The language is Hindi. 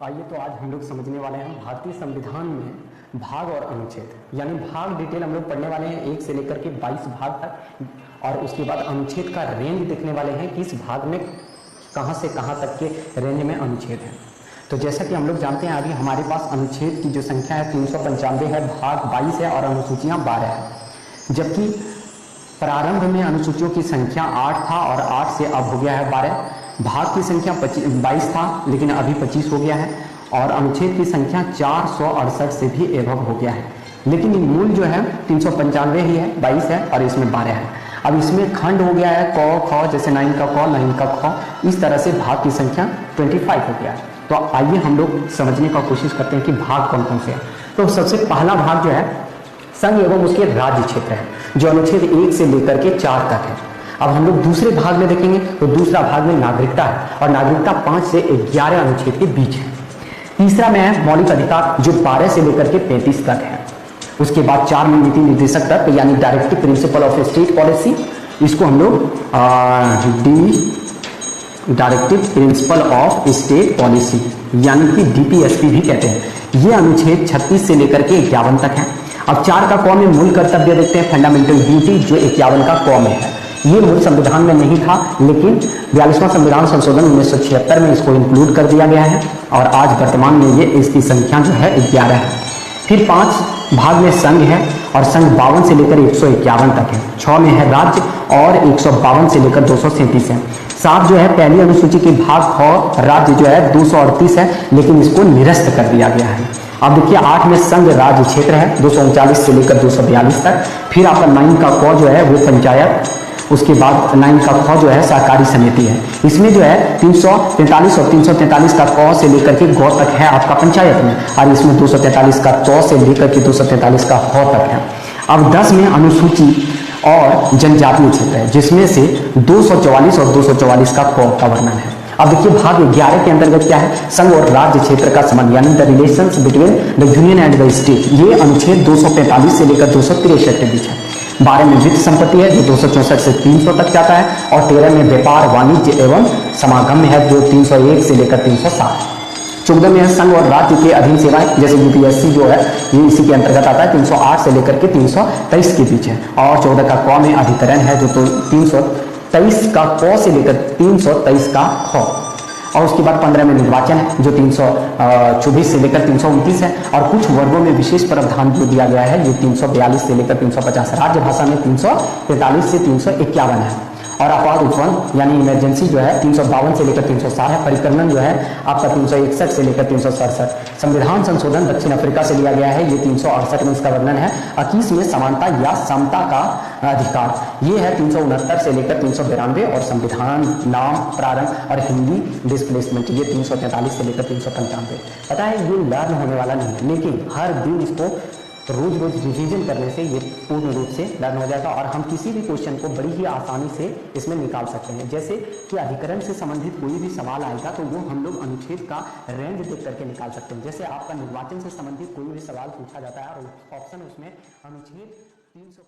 आइए तो आज हम लोग समझने वाले हैं भारतीय संविधान में भाग और अनुच्छेद, यानी भाग डिटेल हम लोग पढ़ने वाले हैं 1 से लेकर के 22 भाग तक, और उसके बाद अनुच्छेद का रेंज देखने वाले हैं कि इस भाग में कहां से कहां तक के रेंज में अनुच्छेद है। तो जैसा कि हम लोग जानते हैं अभी हमारे पास अनुच्छेद की जो संख्या है 395 है, भाग 22 है और अनुसूचियां 12 है। जबकि प्रारंभ में अनुसूचियों की संख्या 8 था और 8 से अब हो गया है 12। भाग की संख्या 22 था लेकिन अभी 25 हो गया है, और अनुच्छेद की संख्या 468 से भी एभव हो गया है। लेकिन मूल जो है 395 ही है, 22 है और इसमें 12 है। अब इसमें खंड हो गया है क ख, जैसे 9 का क 9 का ख, इस तरह से भाग की संख्या 25 हो गया है। तो आइए हम लोग समझने का कोशिश करते हैं कि भाग कौन कौन से हैं। तो सबसे पहला भाग जो है संघ एवं उसके राज्य क्षेत्र है, जो अनुच्छेद 1 से लेकर के 4 तक है। अब हम लोग दूसरे भाग में देखेंगे तो दूसरा भाग में नागरिकता है, और नागरिकता 5 से 11 अनुच्छेद के बीच है। तीसरा में है मौलिक अधिकार, जो 12 से लेकर के 35 तक है। उसके बाद 4 में नीति निर्देशक तत्व, यानी directive principle of state policy, इसको हम लोग directive principle of state policy यानी कि डीपीएसपी भी कहते हैं। ये अनुच्छेद 36 से लेकर के 51 तक है। अब 4 का क में मूल कर्तव्य देखते हैं, फंडामेंटल ड्यूटी, जो 51 का क में है। ये मूल संविधान में नहीं था, लेकिन 42वां संविधान संशोधन 1976 में इसको इंक्लूड कर दिया गया है, और आज वर्तमान में ये इसकी संख्या जो है 11 है। फिर 5 भाग में संघ है, और संघ 52 से लेकर 151 तक है। 6 में है राज्य, और 152 से लेकर 237 है। 7 जो है पहली अनुसूची के भाग ख राज्य जो है 238 है, लेकिन इसको निरस्त कर दिया गया है। अब देखिए 8 में संघ राज्य क्षेत्र है 239 से लेकर 242 तक। फिर आपका 9 का क जो है वो पंचायत, उसके बाद 9 का ख जो है सहकारी समिति है। इसमें जो है 343 और 343 का क से लेकर के ग तक है आपका पंचायत में, और इसमें 243 का त से लेकर के 243 का ह तक है। अब 10 में अनुसूची और जनजातीय क्षेत्र है, जिसमें से 244 और 244 का क का वर्णन है। अब देखिए भाग 11 के अंतर्गत क्या है, संघ और राज्य क्षेत्र का संबंध, यानी the relations between the union and the state. ये अनुच्छेद 245 से लेकर 263 के बीच है। 12 में वित्त संपत्ति है, जो 264 से 300 तक जाता है, और 13 में व्यापार वाणिज्य एवं समागम है, जो 301 से लेकर 307। 14 में है संघ और राज्य के अधीन सेवाएं, जैसे यूपीएससी जो है ये इसी के अंतर्गत आता है, 308 से लेकर के 323 के बीच है। और 14 का क में अधिकरण है, जो तो 323 का क से लेकर 323 का ख। और उसके बाद 15 में निर्वाचन है, जो 324 से लेकर 329 है। और कुछ वर्गों में विशेष प्रावधान जो दिया गया है, ये 342 से लेकर 350। राज्य भाषा में 343 से 351 है। और आपात उत्पन्न यानी इमरजेंसी जो है 352 से लेकर 360 है। परिक्रमण जो है आपका 361 से लेकर 367। संविधान संशोधन दक्षिण अफ्रीका से लिया गया है, ये 368 में इसका वर्णन है। 21 में समानता या समता का अधिकार, ये है 369 से लेकर 392। और संविधान, नाम, प्रारंभ और हिंदी डिस्प्लेसमेंट, ये 343 से लेकर 395। पता है ये लर्न होने वाला नहीं है, लेकिन हर दिन इसको रोज रोज रिवीजन करने से ये पूर्ण रूप से लर्न हो जाएगा, और हम किसी भी क्वेश्चन को बड़ी ही आसानी से इसमें निकाल सकते हैं। जैसे कि अधिकरण से संबंधित कोई भी सवाल आएगा तो वो हम लोग अनुच्छेद का रेंज देख करके निकाल सकते हैं। जैसे आपका निर्वाचन से संबंधित कोई भी सवाल पूछा जाता है और ऑप्शन उसमें अनुच्छेद 300